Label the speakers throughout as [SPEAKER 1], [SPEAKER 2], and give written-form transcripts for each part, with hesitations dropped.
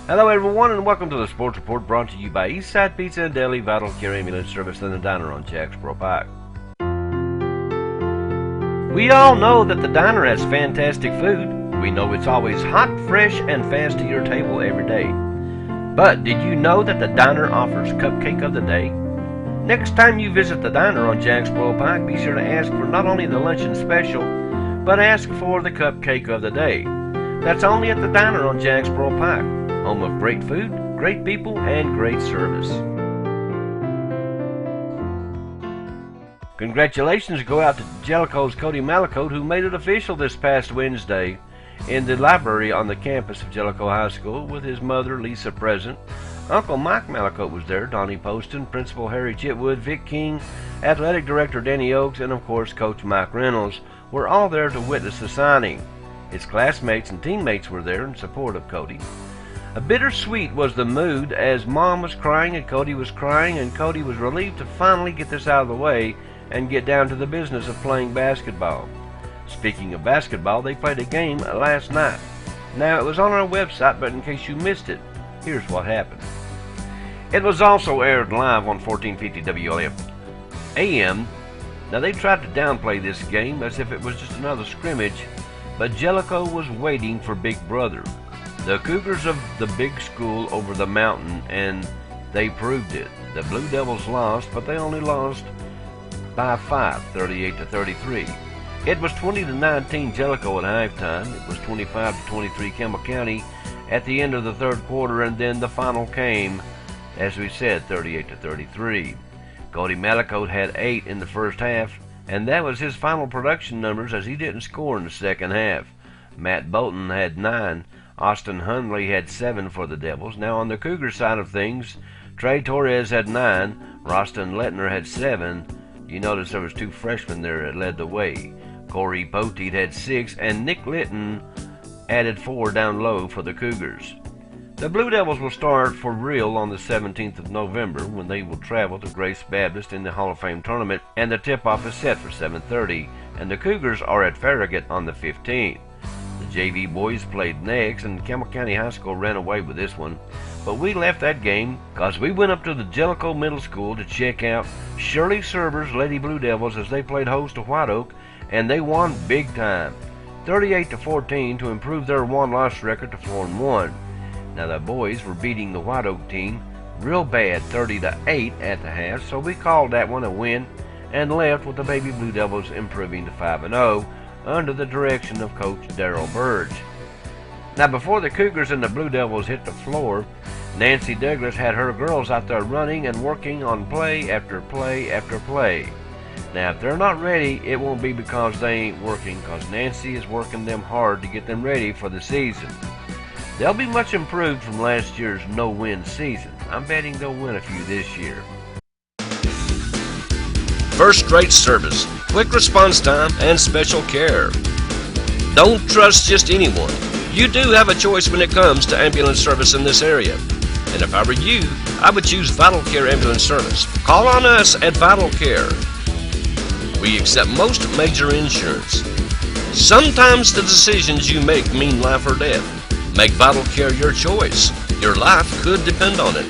[SPEAKER 1] Hello everyone and welcome to the Sports Report brought to you by Eastside Pizza and Deli, Vital Care Ambulance Service and the Diner on Jacksboro Pike. We all know that the diner has fantastic food. We know it's always hot, fresh, and fast to your table every day. But did you know that the diner offers Cupcake of the Day? Next time you visit the diner on Jacksboro Pike, be sure to ask for not only the luncheon special, but ask for the Cupcake of the Day. That's only at the diner on Jacksboro Pike, home of great food, great people, and great service. Congratulations go out to Jellicoe's Cody Malacote, who made it official this past Wednesday in the library on the campus of Jellicoe High School with his mother, Lisa, present. Uncle Mike Malacote was there, Donnie Poston, Principal Harry Chitwood, Vic King, Athletic Director Danny Oakes, and of course Coach Mike Reynolds were all there to witness the signing. His classmates and teammates were there in support of Cody. A bittersweet was the mood as Mom was crying and Cody was crying, and Cody was relieved to finally get this out of the way and get down to the business of playing basketball. Speaking of basketball, they played a game last night. Now, it was on our website, but in case you missed it, here's what happened. It was also aired live on 1450 WLF AM. Now, they tried to downplay this game as if it was just another scrimmage, but Jellicoe was waiting for Big Brother. The Cougars of the big school over the mountain, and they proved it. The Blue Devils lost, but they only lost by 5, 38-33. It was 20-19 Jellicoe at halftime. It was 25-23 Campbell County at the end of the third quarter, and then the final came, as we said, 38-33. Cody Malacote had 8 in the first half, and that was his final production numbers as he didn't score in the second half. Matt Bolton had 9. Austin Hundley had 7 for the Devils. Now on the Cougar side of things, Trey Torres had 9. Roston Lettner had 7. You notice there was 2 freshmen there that led the way. Corey Poteet had 6, and Nick Litton added 4 down low for the Cougars. The Blue Devils will start for real on the 17th of November when they will travel to Grace Baptist in the Hall of Fame tournament, and the tip-off is set for 7:30, and the Cougars are at Farragut on the 15th. The JV boys played next, and Campbell County High School ran away with this one, but we left that game because we went up to the Jellicoe Middle School to check out Shirley Serber's Lady Blue Devils as they played host to White Oak, and they won big time, 38-14, to improve their one-loss record to 4-1. Now the boys were beating the White Oak team real bad, 30-8 at the half, so we called that one a win and left with the Baby Blue Devils improving to 5-0 under the direction of Coach Darrell Burge. Now before the Cougars and the Blue Devils hit the floor, Nancy Douglas had her girls out there running and working on play after play after play. Now if they're not ready, it won't be because they ain't working, because Nancy is working them hard to get them ready for the season. They'll be much improved from last year's no-win season. I'm betting they'll win a few this year.
[SPEAKER 2] First-rate service, quick response time, and special care. Don't trust just anyone. You do have a choice when it comes to ambulance service in this area. And if I were you, I would choose Vital Care Ambulance Service. Call on us at Vital Care. We accept most major insurance. Sometimes the decisions you make mean life or death. Make Vital Care your choice. Your life could depend on it.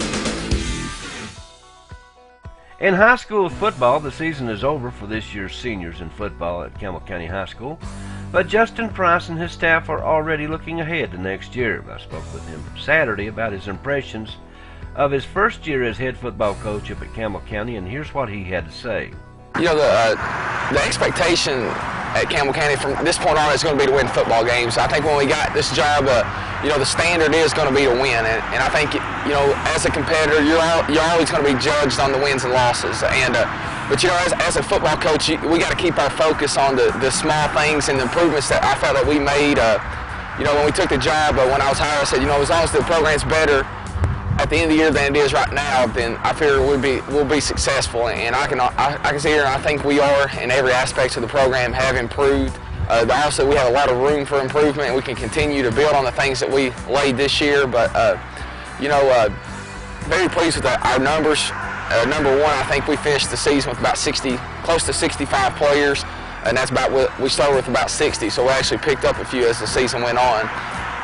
[SPEAKER 1] In high school football, the season is over for this year's seniors in football at Campbell County High School, but Justin Price and his staff are already looking ahead to next year. I spoke with him Saturday about his impressions of his first year as head football coach up at Campbell County, and here's what he had to say.
[SPEAKER 3] You know, the expectation at Campbell County from this point on is going to be to win football games. I think when we got this job, you know, the standard is going to be to win, and I think, you know, as a competitor, you're always going to be judged on the wins and losses. But you know, as a football coach, we got to keep our focus on the small things and the improvements that I felt that we made. You know, when we took the job, when I was hired, I said, you know, as long as the program's better at the end of the year than it is right now, then I figure we'll be successful. And I can sit here and I think we are in every aspect of the program have improved. Also, we have a lot of room for improvement, and we can continue to build on the things that we laid this year. But you know, very pleased with our numbers. Number one, I think we finished the season with about close to 65 players, and that's about what we started with, about 60. So we actually picked up a few as the season went on.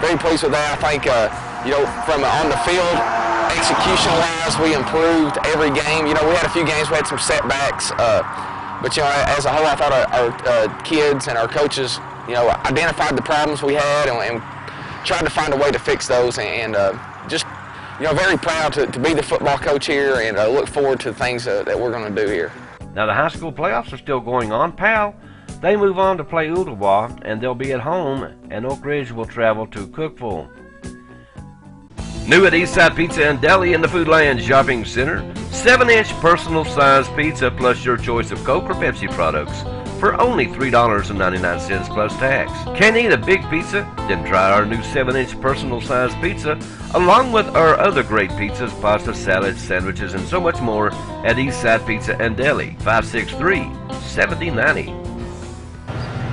[SPEAKER 3] Very pleased with that. I think You know, from on the field, execution-wise, we improved every game. You know, we had a few games we had some setbacks, but you know, as a whole, I thought our kids and our coaches, you know, identified the problems we had and tried to find a way to fix those. And just, you know, very proud to be the football coach here, and look forward to the things that we're going to do here.
[SPEAKER 1] Now the high school playoffs are still going on. Pal, they move on to play Ooltewah, and they'll be at home, and Oak Ridge will travel to Cookeville. New at Eastside Pizza and Deli in the Foodland Shopping Center, 7-inch personal-sized pizza plus your choice of Coke or Pepsi products for only $3.99 plus tax. Can't eat a big pizza? Then try our new 7-inch personal-sized pizza along with our other great pizzas, pasta, salads, sandwiches, and so much more at Eastside Pizza and Deli, 563-7090.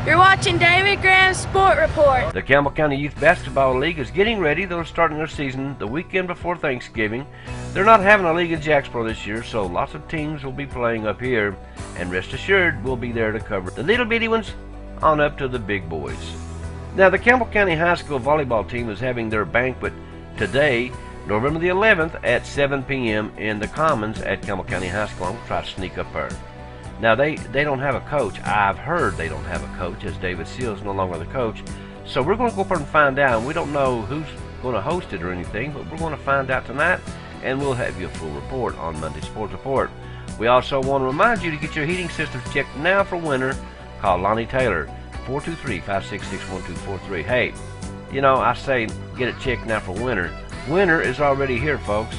[SPEAKER 4] You're watching David Graham's Sport Report.
[SPEAKER 1] The Campbell County Youth Basketball League is getting ready. They're starting their season the weekend before Thanksgiving. They're not having a league in Jacksboro this year, so lots of teams will be playing up here, and rest assured we'll be there to cover the little bitty ones on up to the big boys. Now the Campbell County High School volleyball team is having their banquet today, November the 11th at 7 p.m. in the Commons at Campbell County High School. I'm going to try to sneak up there. Now, they don't have a coach. I've heard they don't have a coach, as David Seals is no longer the coach. So we're going to go up there and find out. We don't know who's going to host it or anything, but we're going to find out tonight, and we'll have you a full report on Monday Sports Report. We also want to remind you to get your heating systems checked now for winter. Call Lonnie Taylor, 423-566-1243. Hey, you know, I say get it checked now for winter. Winter is already here, folks.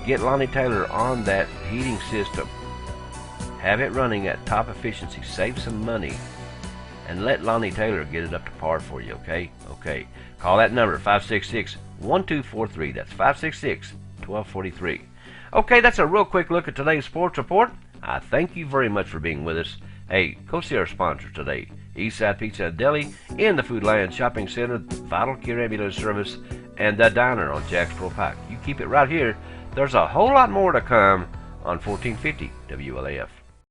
[SPEAKER 1] Get Lonnie Taylor on that heating system. Have it running at top efficiency, save some money, and let Lonnie Taylor get it up to par for you, okay? Okay. Call that number, 566-1243. That's 566-1243. Okay, that's a real quick look at today's sports report. I thank you very much for being with us. Hey, go see our sponsors today, Eastside Pizza and Deli in the Foodland Shopping Center, Vital Care Ambulance Service, and the Diner on Jacksboro Pike. You keep it right here. There's a whole lot more to come on 1450 WLAF.